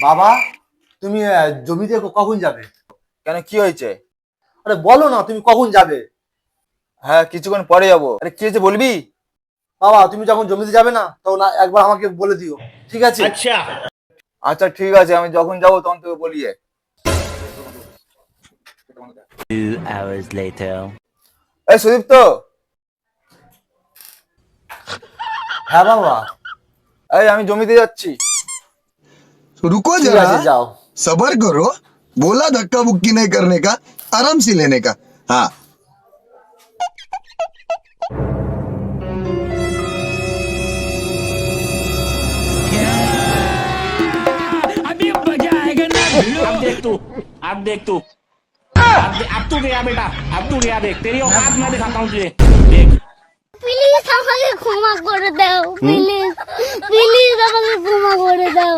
বাবা, তুমি জমিতে কখন যাবে? কেন, কি হয়েছে? আরে বলো না, তুমি কখন যাবে? হ্যাঁ, কিছুক্ষণ পরে যাবো। আরে কি হয়েছে বলবি? বাবা, তুমি যখন জমিতে যাবে না তখন একবার আমাকে বলে দিও, ঠিক আছে? আচ্ছা ঠিক আছে, আমি যখন যাবো তখন তোকে বলিয়ে। 2 hours later. এই সুদীপ্ত। হ্যাঁ বাবা। এই আমি জমিতে যাচ্ছি। तो रुको ঠিক जरा, আছে, যাও। सबर करो। बोला धक्का बुक्की नहीं करने का, आराम से लेने का। हाँ। अब देख तू, अब देख तू, अब तू गया बेटा, अब तू गया। देख तेरी औकात मैं दिखाता हूँ तुझे। देख প্লিজ আমাকে ক্ষমা করে দাও, প্লিজ প্লিজ আমাকে ক্ষমা করে দাও।